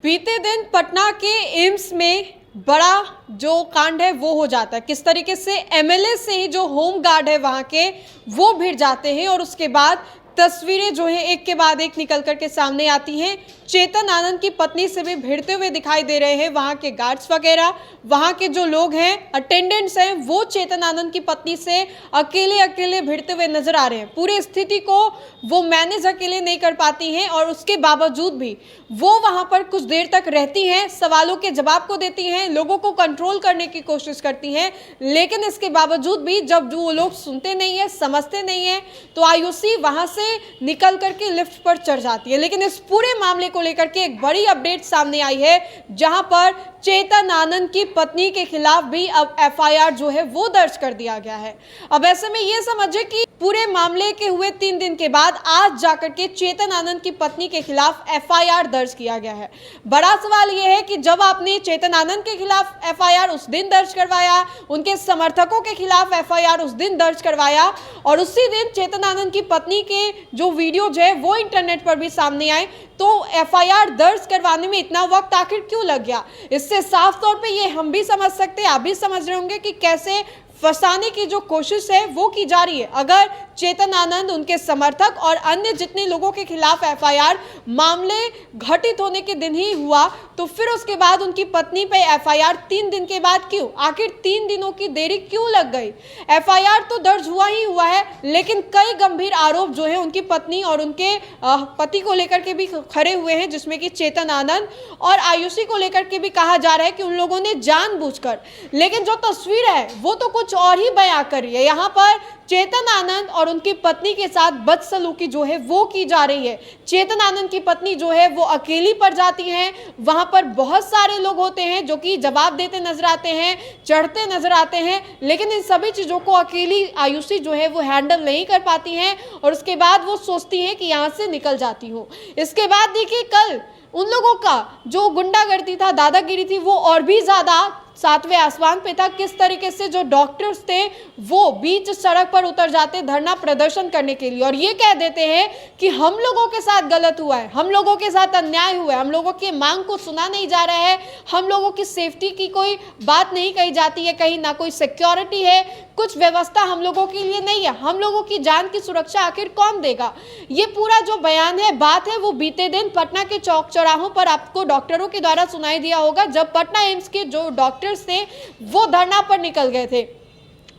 बीते दिन पटना के एम्स में बड़ा जो कांड है वो हो जाता है। किस तरीके से एमएलए से ही जो होम गार्ड है वहां के वो भिड़ जाते हैं और उसके बाद तस्वीरें जो है एक के बाद एक निकल करके सामने आती हैं। चेतन आनंद की पत्नी से भी भिड़ते हुए दिखाई दे रहे हैं वहां के गार्ड्स वगैरह, वहां के जो लोग हैं अटेंडेंट्स हैं वो चेतन आनंद की पत्नी से अकेले अकेले भिड़ते हुए नजर आ रहे हैं। पूरी स्थिति को वो मैनेज अकेले नहीं कर पाती हैं और उसके बावजूद भी वो वहां पर कुछ देर तक रहती हैं, सवालों के जवाब को देती हैं, लोगों को कंट्रोल करने की कोशिश करती हैं, लेकिन इसके बावजूद भी जब वो लोग सुनते नहीं है, समझते नहीं है, तो आयुषी वहां से निकल करके लिफ्ट पर चढ़ जाती है। लेकिन इस पूरे मामले को लेकर के एक बड़ी अपडेट सामने आई है जहां पर चेतन आनंद की पत्नी के खिलाफ भी अब एफआईआर जो है वो दर्ज कर दिया गया है। अब ऐसे में ये समझे कि पूरे मामले के हुए 3 दिन के बाद आज जाकर के चेतन आनंद की पत्नी के खिलाफ एफआईआर दर्ज किया गया है। बड़ा सवाल यह है कि जब आपने चेतन आनंद के खिलाफ एफआईआर उस दिन दर्ज करवाया, उनके समर्थकों के खिलाफ एफआईआर उस दिन दर्ज करवाया और उसी दिन चेतन आनंद की पत्नी के जो वीडियोज है वो इंटरनेट पर भी सामने आए, तो एफआईआर दर्ज करवाने में इतना वक्त आखिर क्यों लग गया? इससे साफ तौर पे ये हम भी समझ सकते हैं, आप भी समझ रहे होंगे कि कैसे फंसाने की जो कोशिश है वो की जा रही है। अगर चेतन आनंद, उनके समर्थक और अन्य जितने लोगों के खिलाफ एफआईआर मामले घटित होने के दिन ही हुआ, तो फिर उसके बाद उनकी पत्नी पे एफआईआर 3 दिन के बाद क्यों? आखिर 3 दिनों की देरी क्यों लग गई? एफआईआर तो दर्ज हुआ ही हुआ है, लेकिन कई गंभीर आरोप जो है उनकी पत्नी और उनके पति को लेकर के भी खड़े हुए हैं, जिसमें कि चेतन आनंद और आयुषी को लेकर के भी कहा जा रहा है कि उन लोगों ने जानबूझकर, लेकिन जो तस्वीर है वो तो कुछ और ही बयां कर रही है। यहाँ पर चेतन आनंद और उनकी पत्नी के साथ बदसलूकी जो है वो की जा रही है। चेतन आनंद की पत्नी जो है वो अकेली पड़ जाती हैं, वहां पर बहुत सारे लोग होते हैं जो कि जवाब देते नजर आते हैं, चढ़ते नजर आते हैं, लेकिन इन सभी चीजों को अकेली आयुषी जो है वो हैंडल नहीं कर पाती हैं और उसके बाद वो सोचती हैं कि यहाँ से निकल जाती हूँ। इसके बाद देखिए कल उन लोगों का जो गुंडागर्दी था, दादागिरी थी, वो और भी ज्यादा 7वें आसमान पे था। किस तरीके से जो डॉक्टर्स थे वो बीच सड़क पर उतर जाते धरना प्रदर्शन करने के लिए और ये कह देते हैं कि हम लोगों के साथ गलत हुआ है, हम लोगों के साथ अन्याय हुआ है, हम लोगों की मांग को सुना नहीं जा रहा है, हम लोगों की सेफ्टी की कोई बात नहीं कही जाती है, कहीं ना कोई सिक्योरिटी है, कुछ व्यवस्था हम लोगों के लिए नहीं है, हम लोगों की जान की सुरक्षा आखिर कौन देगा? ये पूरा जो बयान है, बात है, वो बीते दिन पटना के चौक चौराहों पर आपको डॉक्टरों के द्वारा सुनाई दिया होगा, जब पटना एम्स के जो डॉक्टर्स थे वो धरना पर निकल गए थे।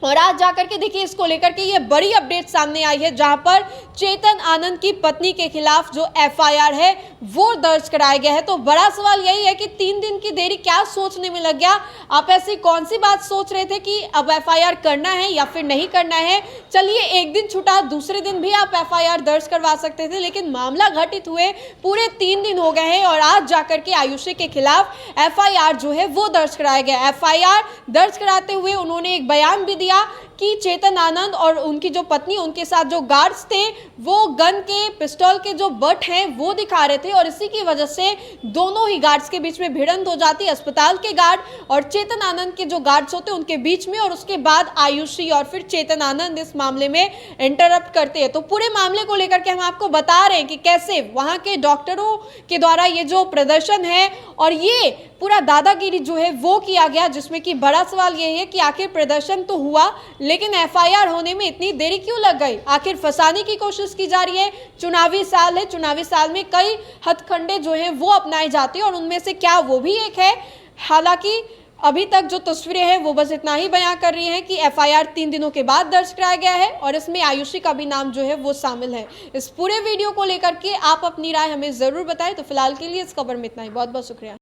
और आज जाकर के देखिए इसको लेकर के ये बड़ी अपडेट सामने आई है जहां पर चेतन आनंद की पत्नी के खिलाफ जो एफआईआर है वो दर्ज कराया गया है। तो बड़ा सवाल यही है कि 3 दिन की देरी क्या सोचने में लग गया? आप ऐसी कौन सी बात सोच रहे थे कि अब एफआईआर करना है या फिर नहीं करना है? चलिए एक दिन छूटा, दूसरे दिन भी आप एफआईआर दर्ज करवा सकते थे, लेकिन मामला घटित हुए पूरे 3 दिन हो गए हैं और आज जाकर के आयुषी के खिलाफ एफआईआर जो है वो दर्ज कराया गया। एफआईआर दर्ज कराते हुए उन्होंने एक बयान भी दिया कि चेतन आनंद और उनकी जो पत्नी, उनके साथ जो गार्ड्स थे वो गन के, पिस्टल के जो बट हैं वो दिखा रहे थे और इसी की वजह से दोनों ही गार्ड्स के बीच में भिड़ंत हो जाती, अस्पताल के गार्ड और चेतन आनंद के जो गार्ड्स होते उनके बीच में, और उसके बाद आयुषी और फिर चेतन आनंद इस मामले में इंटरप्ट करते हैं। तो पूरे मामले को लेकर के हम आपको बता रहे हैं कि कैसे वहां के डॉक्टरों के द्वारा ये जो प्रदर्शन है और ये पूरा दादागिरी जो है वो किया गया, जिसमें कि बड़ा सवाल ये है कि आखिर प्रदर्शन तो हुआ लेकिन एफआईआर होने में इतनी देरी क्यों लग गई? आखिर फंसाने की कोशिश की जा रही है। चुनावी साल है, चुनावी साल में कई हथकंडे जो हैं वो अपनाए जाते हैं और उनमें से क्या वो भी एक है? हालांकि अभी तक जो तस्वीरें हैं वो बस इतना ही बयां कर रही हैं कि एफआईआर 3 दिनों के बाद दर्ज कराया गया है और इसमें आयुषी का भी नाम जो है वो शामिल है। इस पूरे वीडियो को लेकर के आप अपनी राय हमें जरूर बताएं। तो फिलहाल के लिए इस खबर में इतना ही। बहुत बहुत शुक्रिया।